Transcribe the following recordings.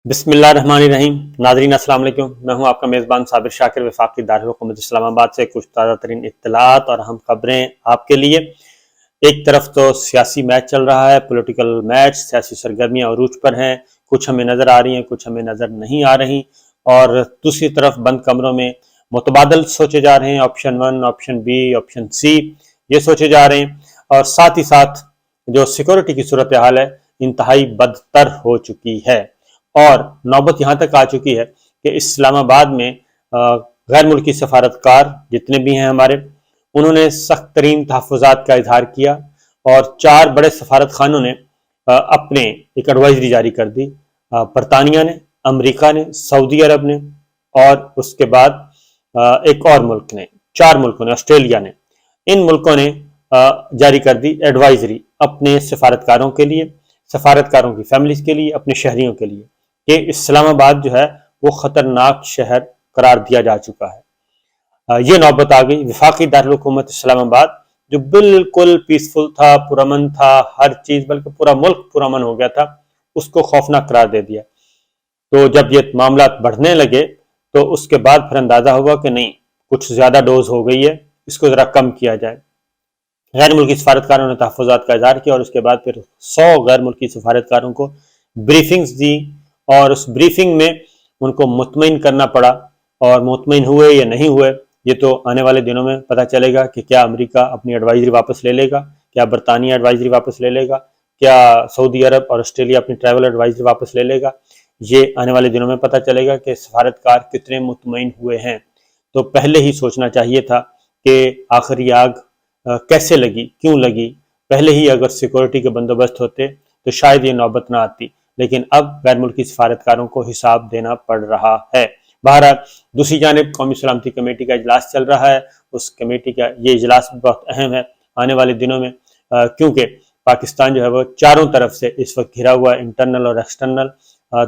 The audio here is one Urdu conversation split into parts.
بسم اللہ الرحمن الرحیم۔ ناظرین السلام علیکم، میں ہوں آپ کا میزبان صابر شاکر، وفاقی دارالحکومت اسلام آباد سے کچھ تازہ ترین اطلاعات اور اہم خبریں آپ کے لیے۔ ایک طرف تو سیاسی میچ چل رہا ہے، پولیٹیکل میچ، سیاسی سرگرمیاں عروج پر ہیں، کچھ ہمیں نظر آ رہی ہیں، کچھ ہمیں نظر نہیں آ رہی، اور دوسری طرف بند کمروں میں متبادل سوچے جا رہے ہیں، option 1، option B, option C, یہ سوچے جا رہے ہیں، اور ساتھ ہی ساتھ جو سیکورٹی کی صورتحال ہے انتہائی بدتر ہو چکی ہے، اور نوبت یہاں تک آ چکی ہے کہ اسلام آباد میں غیر ملکی سفارتکار جتنے بھی ہیں ہمارے، انہوں نے سخت ترین تحفظات کا اظہار کیا، اور 4 بڑے سفارت خانوں نے اپنے ایک ایڈوائزری جاری کر دی۔ برطانیہ نے، امریکہ نے، سعودی عرب نے، اور اس کے بعد ایک اور ملک نے، 4 ملکوں نے، آسٹریلیا نے، ان ملکوں نے جاری کر دی ایڈوائزری اپنے سفارتکاروں کے لیے، سفارتکاروں کی فیملیز کے لیے، اپنے شہریوں کے لیے، کہ اسلام آباد جو ہے وہ خطرناک شہر قرار دیا جا چکا ہے۔ یہ نوبت آ گئی وفاقی دارالحکومت اسلام آباد جو بالکل پیسفل تھا، پرامن تھا، ہر چیز، بلکہ پورا ملک پرامن ہو گیا تھا، اس کو خوفناک قرار دے دیا۔ تو جب یہ معاملات بڑھنے لگے تو اس کے بعد پھر اندازہ ہوا کہ نہیں، کچھ زیادہ ڈوز ہو گئی ہے، اس کو ذرا کم کیا جائے۔ غیر ملکی سفارتکاروں نے تحفظات کا اظہار کیا، اور اس کے بعد پھر 100 غیر ملکی سفارتکاروں کو بریفنگز دی، اور اس بریفنگ میں ان کو مطمئن کرنا پڑا، اور مطمئن ہوئے یا نہیں ہوئے یہ تو آنے والے دنوں میں پتہ چلے گا کہ کیا امریکہ اپنی ایڈوائزری واپس لے لے گا، کیا برطانیہ ایڈوائزری واپس لے لے گا، کیا سعودی عرب اور آسٹریلیا اپنی ٹریول ایڈوائزری واپس لے لے گا۔ یہ آنے والے دنوں میں پتہ چلے گا کہ سفارتکار کتنے مطمئن ہوئے ہیں۔ تو پہلے ہی سوچنا چاہیے تھا کہ آخر یہ آگ کیسے لگی، کیوں لگی۔ پہلے ہی اگر سیکورٹی کے بندوبست ہوتے تو شاید یہ نوبت نہ آتی، لیکن اب غیر ملکی سفارتکاروں کو حساب دینا پڑ رہا ہے۔ بہرحال دوسری جانب قومی سلامتی کمیٹی کا اجلاس چل رہا ہے، اس کمیٹی کا یہ اجلاس بہت اہم ہے آنے والے دنوں میں، کیونکہ پاکستان جو ہے وہ چاروں طرف سے اس وقت گھرا ہوا ہے، انٹرنل اور ایکسٹرنل،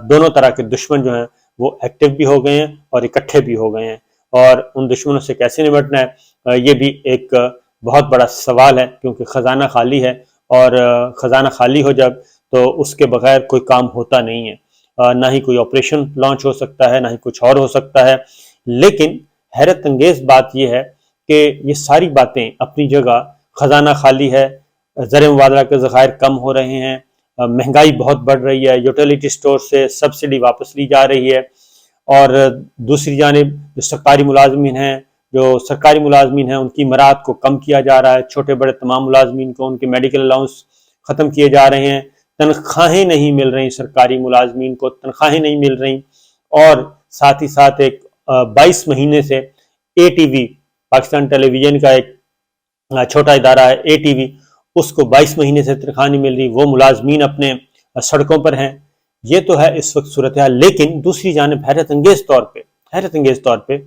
دونوں طرح کے دشمن جو ہیں وہ ایکٹیو بھی ہو گئے ہیں اور اکٹھے بھی ہو گئے ہیں، اور ان دشمنوں سے کیسے نمٹنا ہے یہ بھی ایک بہت بڑا سوال ہے، کیونکہ خزانہ خالی ہے، اور خزانہ خالی ہو جب تو اس کے بغیر کوئی کام ہوتا نہیں ہے، نہ ہی کوئی آپریشن لانچ ہو سکتا ہے، نہ ہی کچھ اور ہو سکتا ہے۔ لیکن حیرت انگیز بات یہ ہے کہ یہ ساری باتیں اپنی جگہ، خزانہ خالی ہے، زر مبادلہ کے ذخائر کم ہو رہے ہیں، مہنگائی بہت بڑھ رہی ہے، یوٹیلیٹی سٹور سے سبسڈی واپس لی جا رہی ہے، اور دوسری جانب جو سرکاری ملازمین ہیں ان کی مراعات کو کم کیا جا رہا ہے، چھوٹے بڑے تمام ملازمین کو ان کے میڈیکل الاؤنس ختم کیے جا رہے ہیں، تنخواہیں نہیں مل رہی، سرکاری ملازمین کو تنخواہیں نہیں مل رہی، اور ساتھ ہی ساتھ ایک 22 مہینے سے A T V, Pakistan television کا ایک چھوٹا ادارہ ہے اے ٹی وی، اس کو 22 مہینے سے تنخواہ نہیں مل رہی، وہ ملازمین اپنے سڑکوں پر ہیں۔ یہ تو ہے اس وقت صورتحال، لیکن دوسری جانب حیرت انگیز طور پہ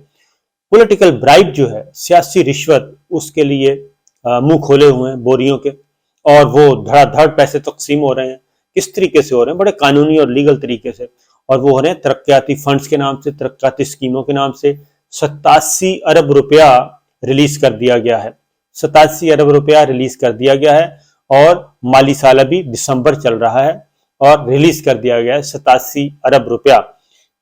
پولیٹیکل برائب جو ہے، سیاسی رشوت، اس کے لیے منہ کھولے ہوئے ہیں بوریوں کے، اور وہ دھڑا دھڑ پیسے تقسیم ہو رہے ہیں۔ کس طریقے سے ہو رہے ہیں؟ بڑے قانونی اور لیگل طریقے سے، اور وہ ہو رہے ہیں ترقیاتی فنڈز کے نام سے، ترقیاتی اسکیموں کے نام سے۔ 87 ارب روپیہ ریلیز کر دیا گیا ہے، 87 ارب روپیہ ریلیز کر دیا گیا ہے، اور مالی سال ابھی دسمبر چل رہا ہے، اور ریلیز کر دیا گیا ہے 87 ارب روپیہ۔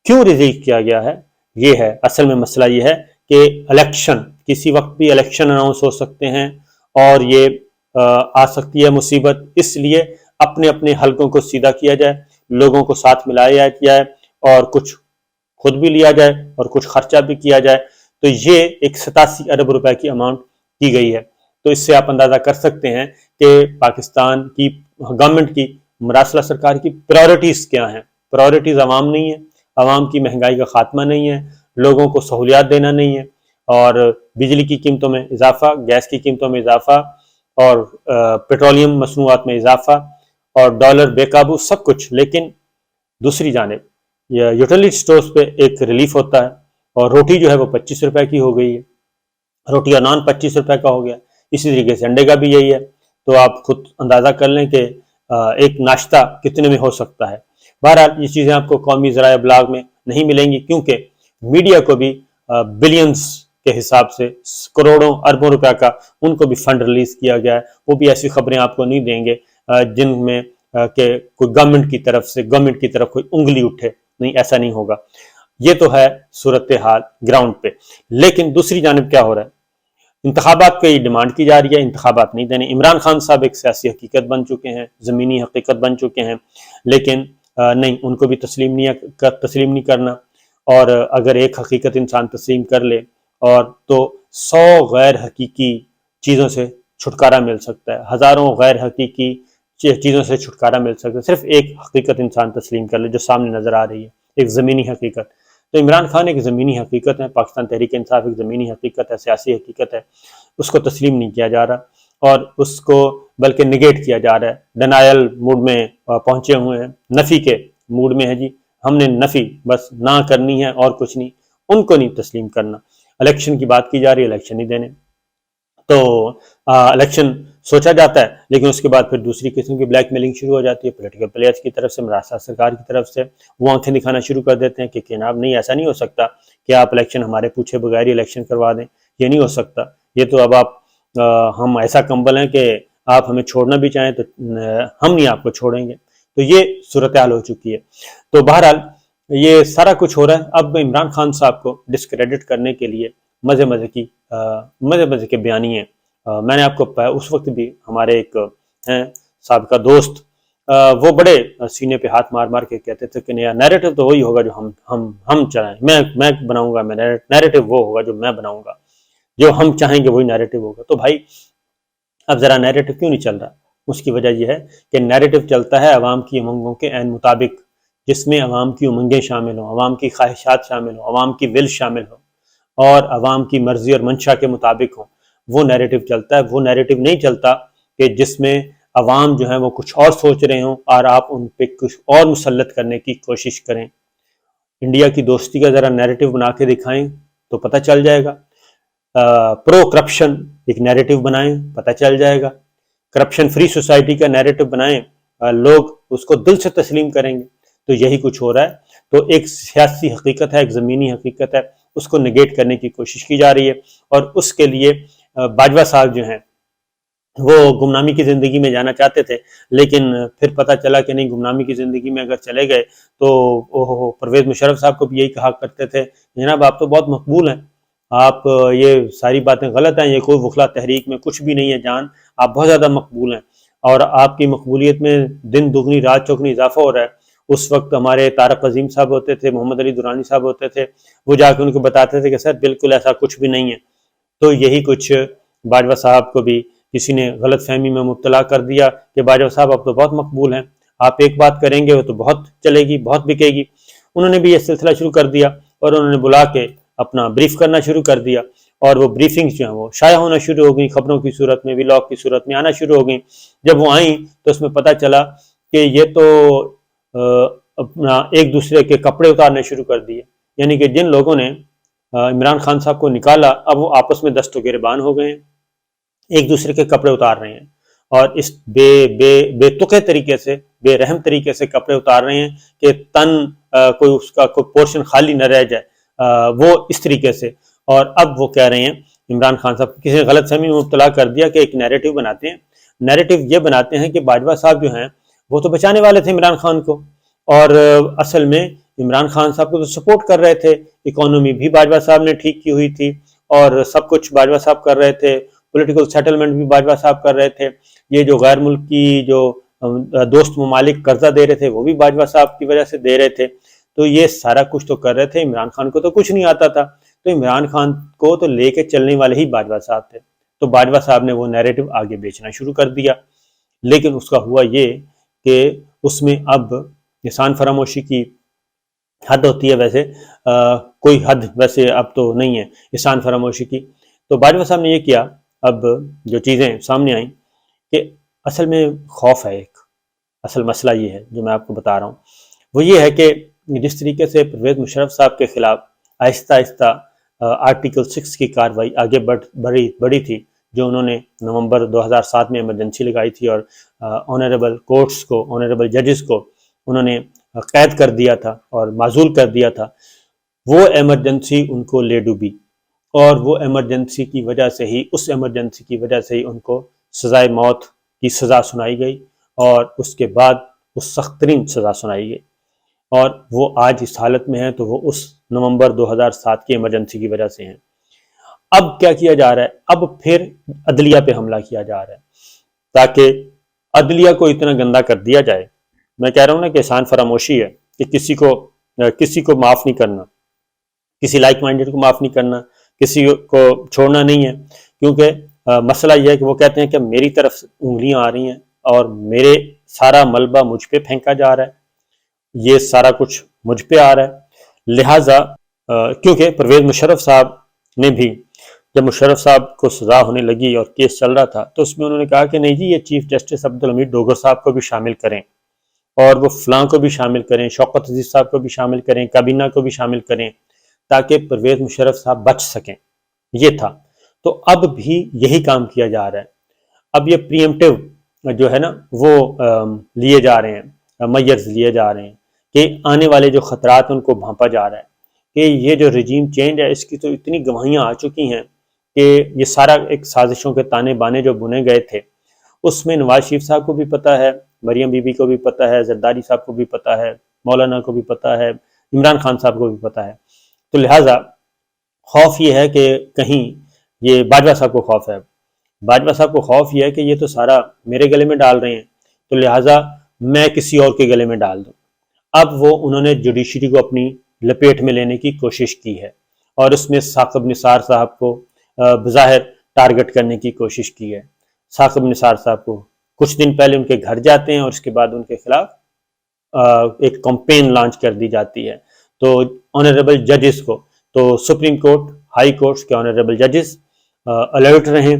کیوں ریلیز کیا گیا ہے؟ یہ ہے اصل میں مسئلہ، یہ ہے کہ الیکشن، کسی وقت بھی الیکشن اناؤنس ہو سکتے ہیں، اور یہ آ سکتی ہے مصیبت، اس لیے اپنے اپنے حلقوں کو سیدھا کیا جائے، لوگوں کو ساتھ ملایا جائے، اور کچھ خود بھی لیا جائے اور کچھ خرچہ بھی کیا جائے۔ تو یہ ایک 87 ارب روپے کی اماؤنٹ کی گئی ہے۔ تو اس سے آپ اندازہ کر سکتے ہیں کہ پاکستان کی گورنمنٹ کی، مراسلہ سرکار کی پرائورٹیز کیا ہیں۔ پرائورٹیز عوام نہیں ہے، عوام کی مہنگائی کا خاتمہ نہیں ہے، لوگوں کو سہولیات دینا نہیں ہے، اور بجلی کی قیمتوں میں اضافہ، گیس کی قیمتوں میں اضافہ، اور پیٹرولیم مصنوعات میں اضافہ، اور ڈالر بے قابو، سب کچھ۔ لیکن دوسری جانب یوٹیلیٹی سٹورز پہ ایک ریلیف ہوتا ہے، اور روٹی جو ہے وہ 25 روپے کی ہو گئی ہے، روٹی اور نان 25 روپے کا ہو گیا، اسی طریقے سے انڈے کا بھی یہی ہے۔ تو آپ خود اندازہ کر لیں کہ ایک ناشتہ کتنے میں ہو سکتا ہے۔ بہرحال یہ چیزیں آپ کو قومی ذرائع ابلاغ میں نہیں ملیں گی، کیونکہ میڈیا کو بھی بلینز کے حساب سے، کروڑوں اربوں روپے کا ان کو بھی فنڈ ریلیز کیا گیا ہے۔ وہ بھی ایسی خبریں آپ کو نہیں دیں گے جن میں کہ کوئی گورنمنٹ کی طرف کوئی انگلی اٹھے۔ نہیں، ایسا نہیں ہوگا۔ یہ تو ہے صورتحال گراؤنڈ پہ۔ لیکن دوسری جانب کیا ہو رہا ہے؟ انتخابات کی ڈیمانڈ کی جا رہی ہے، انتخابات نہیں دینے۔ عمران خان صاحب ایک سیاسی حقیقت بن چکے ہیں، زمینی حقیقت بن چکے ہیں، لیکن نہیں، ان کو بھی تسلیم نہیں کرنا۔ اور اگر ایک حقیقت انسان تسلیم کر لے اور تو 100 غیر حقیقی چیزوں سے چھٹکارا مل سکتا ہے، ہزاروں غیر حقیقی چیزوں سے چھٹکارا مل سکتا ہے، صرف ایک حقیقت انسان تسلیم کر لے جو سامنے نظر آ رہی ہے، ایک زمینی حقیقت۔ تو عمران خان ایک زمینی حقیقت ہے، پاکستان تحریک انصاف ایک زمینی حقیقت ہے، سیاسی حقیقت ہے، اس کو تسلیم نہیں کیا جا رہا اور اس کو بلکہ نگیٹ کیا جا رہا ہے۔ ڈینائل موڈ میں پہنچے ہوئے ہیں، نفی کے موڈ میں ہے، جی ہم نے نفی بس نہ کرنی ہے اور کچھ نہیں، ان کو نہیں تسلیم کرنا۔ الیکشن کی بات کی جا رہی ہے، الیکشن نہیں دینے، تو الیکشن سوچا جاتا ہے لیکن اس کے بعد پھر دوسری قسم کی بلیک میلنگ شروع ہو جاتی ہے، پولیٹیکل پلیئرز کی طرف سے، مراثہ سرکار کی طرف سے۔ وہ آنکھیں دکھانا شروع کر دیتے ہیں کہ جناب نہیں، ایسا نہیں ہو سکتا کہ آپ الیکشن ہمارے پوچھے بغیر ہی الیکشن کروا دیں، یہ نہیں ہو سکتا، یہ تو اب آپ ہم ایسا کمبل ہیں کہ آپ ہمیں چھوڑنا بھی چاہیں تو ہم نہیں آپ کو چھوڑیں گے۔ تو یہ صورتحال ہو چکی ہے۔ تو بہرحال یہ سارا کچھ ہو رہا ہے۔ اب عمران خان صاحب کو ڈسکریڈٹ کرنے کے لیے مزے کے بیانیے، میں نے آپ کو اس وقت بھی ہمارے ایک ہیں سابقہ دوست، وہ بڑے سینے پہ ہاتھ مار کے کہتے تھے کہ نیریٹو تو وہی ہوگا جو ہم چاہیں، میں بناؤں گا، نیریٹو وہ ہوگا جو میں بناؤں گا، جو ہم چاہیں گے وہی نیریٹو ہوگا۔ تو بھائی اب ذرا نیریٹو کیوں نہیں چل رہا؟ اس کی وجہ یہ ہے کہ نیریٹو چلتا ہے عوام کی امنگوں کے عین مطابق، جس میں عوام کی امنگیں شامل ہوں، عوام کی خواہشات شامل ہوں، عوام کی ول شامل ہوں اور عوام کی مرضی اور منشا کے مطابق ہوں، وہ نیریٹو چلتا ہے۔ وہ نیریٹو نہیں چلتا کہ جس میں عوام جو ہیں وہ کچھ اور سوچ رہے ہوں اور آپ ان پہ کچھ اور مسلط کرنے کی کوشش کریں۔ انڈیا کی دوستی کا ذرا نیریٹو بنا کے دکھائیں تو پتہ چل جائے گا، پرو کرپشن ایک نیریٹو بنائیں، پتہ چل جائے گا، کرپشن فری سوسائٹی کا نیریٹو بنائیں، لوگ اس کو دل سے تسلیم کریں گے۔ تو یہی کچھ ہو رہا ہے۔ تو ایک سیاسی حقیقت ہے، ایک زمینی حقیقت ہے، اس کو نگیٹ کرنے کی کوشش کی جا رہی ہے اور اس کے لیے باجوہ صاحب جو ہیں وہ گمنامی کی زندگی میں جانا چاہتے تھے، لیکن پھر پتہ چلا کہ نہیں، گمنامی کی زندگی میں اگر چلے گئے تو پرویز مشرف صاحب کو بھی یہی کہا کرتے تھے، جناب آپ تو بہت مقبول ہیں، آپ یہ ساری باتیں غلط ہیں، یہ کوئی وکلا تحریک میں کچھ بھی نہیں ہے جان، آپ بہت زیادہ مقبول ہیں اور آپ کی مقبولیت میں دن دگنی رات چوگنی اضافہ ہو رہا ہے۔ اس وقت ہمارے طارق عظیم صاحب ہوتے تھے، محمد علی درانی صاحب ہوتے تھے، وہ جا کے ان کو بتاتے تھے کہ سر بالکل ایسا کچھ بھی نہیں ہے۔ تو یہی کچھ باجوہ صاحب کو بھی کسی نے غلط فہمی میں مبتلا کر دیا کہ باجوہ صاحب آپ تو بہت مقبول ہیں، آپ ایک بات کریں گے وہ تو بہت چلے گی، بہت بکے گی۔ انہوں نے بھی یہ سلسلہ شروع کر دیا اور انہوں نے بلا کے اپنا بریف کرنا شروع کر دیا اور وہ بریفنگز جو ہیں وہ شائع ہونا شروع ہو گئیں، خبروں کی صورت میں، ولاگ کی صورت میں آنا شروع ہو گئیں۔ جب وہ آئیں تو اس میں پتہ چلا کہ یہ تو اپنا ایک دوسرے کے کپڑے اتارنے شروع کر دیے، یعنی کہ جن لوگوں نے عمران خان صاحب کو نکالا اب وہ آپس میں دست و گریبان ہو گئے ہیں، ایک دوسرے کے کپڑے اتار رہے ہیں اور اس بے تکے طریقے سے، بے رحم طریقے سے کپڑے اتار رہے ہیں کہ تن کوئی اس کا کوئی پورشن خالی نہ رہ جائے، وہ اس طریقے سے۔ اور اب وہ کہہ رہے ہیں عمران خان صاحب کسی نے غلط فہمی میں مبتلا کر دیا کہ ایک نیریٹو بناتے ہیں، نیریٹو یہ بناتے ہیں کہ باجوہ صاحب جو ہیں وہ تو بچانے والے تھے عمران خان کو، اور اصل میں عمران خان صاحب کو تو سپورٹ کر رہے تھے، اکانومی بھی باجوہ صاحب نے ٹھیک کی ہوئی تھی اور سب کچھ باجوہ صاحب کر رہے تھے، پولیٹیکل سیٹلمنٹ بھی باجوہ صاحب کر رہے تھے، یہ جو غیر ملکی جو دوست ممالک قرضہ دے رہے تھے وہ بھی باجوہ صاحب کی وجہ سے دے رہے تھے۔ تو یہ سارا کچھ تو کر رہے تھے، عمران خان کو تو کچھ نہیں آتا تھا، تو عمران خان کو تو لے کے چلنے والے ہی باجوہ صاحب تھے۔ تو باجوہ صاحب نے وہ نیریٹو آگے بیچنا شروع کر دیا، لیکن اس کا ہوا یہ کہ اس میں اب احسان فراموشی کی حد ہوتی ہے، ویسے کوئی حد ویسے اب تو نہیں ہے احسان فراموشی کی۔ تو باجوہ صاحب نے یہ کیا، اب جو چیزیں سامنے آئیں کہ اصل میں خوف ہے، ایک اصل مسئلہ یہ ہے جو میں آپ کو بتا رہا ہوں، وہ یہ ہے کہ جس طریقے سے پرویز مشرف صاحب کے خلاف آہستہ آہستہ آرٹیکل 6 کی کاروائی آگے بڑھی تھی، جو انہوں نے نومبر 2007 میں ایمرجنسی لگائی تھی اور آنریبل کورٹس کو، آنریبل ججز کو انہوں نے قید کر دیا تھا اور معزول کر دیا تھا، وہ ایمرجنسی ان کو لے ڈوبی اور وہ ایمرجنسی کی وجہ سے ہی، اس ایمرجنسی کی وجہ سے ہی ان کو سزائے موت کی سزا سنائی گئی اور اس کے بعد وہ سخت ترین سزا سنائی گئی۔ اور وہ آج اس حالت میں ہیں تو وہ اس نومبر 2007 کی ایمرجنسی کی وجہ سے ہیں۔ اب کیا کیا جا رہا ہے؟ اب پھر عدلیہ پہ حملہ کیا جا رہا ہے تاکہ عدلیہ کو اتنا گندا کر دیا جائے۔ میں کہہ رہا ہوں نا کہ احسان فراموشی ہے کہ کسی کو معاف نہیں کرنا، کسی لائک مائنڈیڈ کو معاف نہیں کرنا، کسی کو چھوڑنا نہیں ہے، کیونکہ مسئلہ یہ ہے کہ وہ کہتے ہیں کہ میری طرف سے انگلیاں آ رہی ہیں اور میرے سارا ملبہ مجھ پہ پھینکا جا رہا ہے، یہ سارا کچھ مجھ پہ آ رہا ہے۔ لہٰذا کیونکہ پرویز مشرف صاحب نے بھی جب مشرف صاحب کو سزا ہونے لگی اور کیس چل رہا تھا تو اس میں انہوں نے کہا کہ نہیں جی یہ چیف جسٹس عبدالحمید ڈوگر صاحب کو بھی شامل کریں اور وہ فلاں کو بھی شامل کریں، شوکت عزیز صاحب کو بھی شامل کریں، کابینہ کو بھی شامل کریں تاکہ پرویز مشرف صاحب بچ سکیں۔ یہ تھا، تو اب بھی یہی کام کیا جا رہا ہے۔ اب یہ پریمپٹیو جو ہے نا وہ لیے جا رہے ہیں، میئرز لیے جا رہے ہیں کہ آنے والے جو خطرات ان کو بھانپا جا رہا ہے کہ یہ جو رجیم چینج ہے اس کی تو اتنی گواہیاں آ چکی ہیں کہ یہ سارا ایک سازشوں کے تانے بانے جو بنے گئے تھے اس میں نواز شریف صاحب کو بھی پتہ ہے، مریم بی بی کو بھی پتہ ہے، زرداری صاحب کو بھی پتہ ہے، مولانا کو بھی پتہ ہے، عمران خان صاحب کو بھی پتہ ہے۔ تو لہٰذا خوف یہ ہے کہ کہیں یہ باجوہ صاحب کو خوف ہے، باجوہ صاحب کو خوف یہ ہے کہ یہ تو سارا میرے گلے میں ڈال رہے ہیں تو لہٰذا میں کسی اور کے گلے میں ڈال دوں۔ اب وہ انہوں نے جوڈیشری کو اپنی لپیٹ میں لینے کی کوشش کی ہے اور اس میں ثاقب نثار صاحب کو بظاہر ٹارگٹ کرنے کی کوشش کی ہے۔ ثاقب نثار صاحب کو کچھ دن پہلے ان کے گھر جاتے ہیں اور اس کے بعد ان کے خلاف ایک کمپین لانچ کر دی جاتی ہے۔ تو آنریبل ججز کو، تو سپریم کورٹ، ہائی کورٹس کے آنریبل ججز الرٹ رہیں،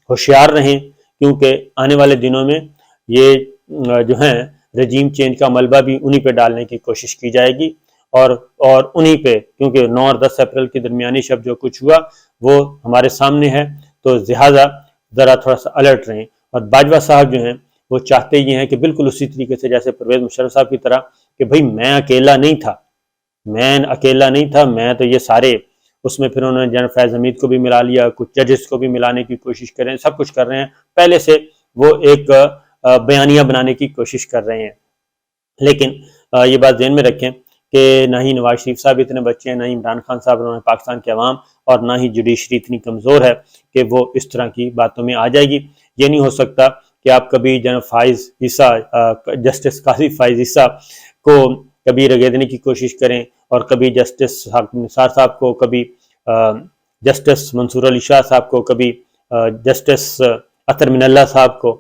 ہوشیار رہیں، کیونکہ آنے والے دنوں میں یہ جو ہیں رجیم چینج کا ملبہ بھی انہی پہ ڈالنے کی کوشش کی جائے گی اور انہی پہ، کیونکہ 9 اور 10 اپریل کی درمیانی شب جو کچھ ہوا وہ ہمارے سامنے ہے، تو لہٰذا ذرا تھوڑا سا الرٹ رہیں۔ اور باجوہ صاحب جو ہیں وہ چاہتے یہ ہیں کہ بالکل اسی طریقے سے جیسے پرویز مشرف صاحب کی طرح کہ بھئی میں اکیلا نہیں تھا، میں تو یہ سارے، اس میں پھر انہوں نے جنرل فیض حمید کو بھی ملا لیا، کچھ ججز کو بھی ملانے کی کوشش کر رہے ہیں، سب کچھ کر رہے ہیں، پہلے سے وہ ایک بیانیہ بنانے کی کوشش کر رہے ہیں۔ لیکن یہ بات ذہن میں رکھیں کہ نہ ہی نواز شریف صاحب اتنے بچے ہیں، نہ ہی عمران خان صاحب، نہ پاکستان کے عوام، اور نہ ہی جوڈیشری اتنی کمزور ہے کہ وہ اس طرح کی باتوں میں آ جائے گی۔ یہ نہیں ہو سکتا کہ آپ کبھی جنرل فائز عیسیٰ، جسٹس قاضی فائز عیسیٰ کو کبھی رگیدنے کی کوشش کریں اور کبھی جسٹس نثار صاحب کو، کبھی جسٹس منصور علی شاہ صاحب کو، کبھی جسٹس اطہر من اللہ صاحب کو،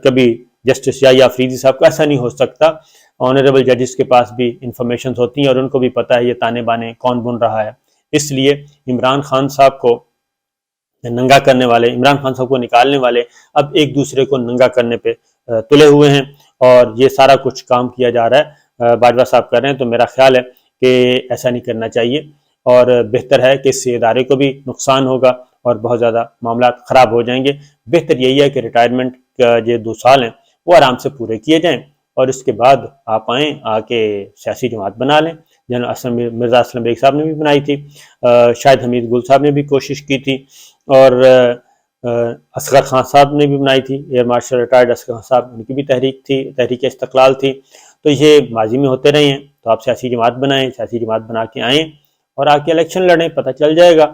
کبھی جسٹس یحییٰ آفریدی صاحب کو۔ ایسا نہیں ہو سکتا۔ آنریبل ججز کے پاس بھی انفارمیشنز ہوتی ہیں اور ان کو بھی پتہ ہے یہ تانے بانے کون بن رہا ہے۔ اس لیے عمران خان صاحب کو ننگا کرنے والے، عمران خان صاحب کو نکالنے والے اب ایک دوسرے کو ننگا کرنے پہ تلے ہوئے ہیں اور یہ سارا کچھ کام کیا جا رہا ہے، باجوہ صاحب کر رہے ہیں۔ تو میرا خیال ہے کہ ایسا نہیں کرنا چاہیے اور بہتر ہے کہ اس سے ادارے کو بھی نقصان ہوگا اور بہت زیادہ معاملات خراب ہو جائیں گے۔ بہتر یہی ہے کہ ریٹائرمنٹ کا جو 2 سال ہیں وہ آرام سے پورے کیے جائیں اور اس کے بعد آپ آئیں، آ کے سیاسی جماعت بنا لیں۔ جنرل مرزا اسلم بیگ صاحب نے بھی بنائی تھی، شاہد حمید گل صاحب نے بھی کوشش کی تھی اور اصغر خان صاحب نے بھی بنائی تھی، air marshal retired Asghar Khan صاحب، ان کی بھی تحریک تھی، تحریک استقلال تھی۔ تو یہ ماضی میں ہوتے رہے ہیں، تو آپ سیاسی جماعت بنائیں، سیاسی جماعت بنا کے آئیں اور آ کے الیکشن لڑیں، پتہ چل جائے گا۔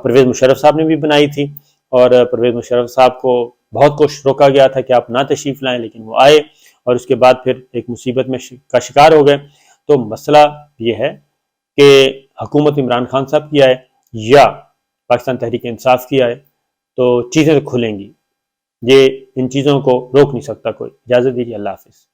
پرویز مشرف صاحب نے بھی بنائی تھی اور پرویز مشرف صاحب کو بہت کچھ روکا گیا تھا کہ آپ نہ تشریف لائیں، لیکن وہ آئے اور اس کے بعد پھر ایک مصیبت میں کا شکار ہو گئے۔ تو مسئلہ یہ ہے کہ حکومت عمران خان صاحب کی آئے یا پاکستان تحریک انصاف کی آئے تو چیزیں تو کھلیں گی، یہ ان چیزوں کو روک نہیں سکتا کوئی۔ اجازت دیجیے، اللہ حافظ۔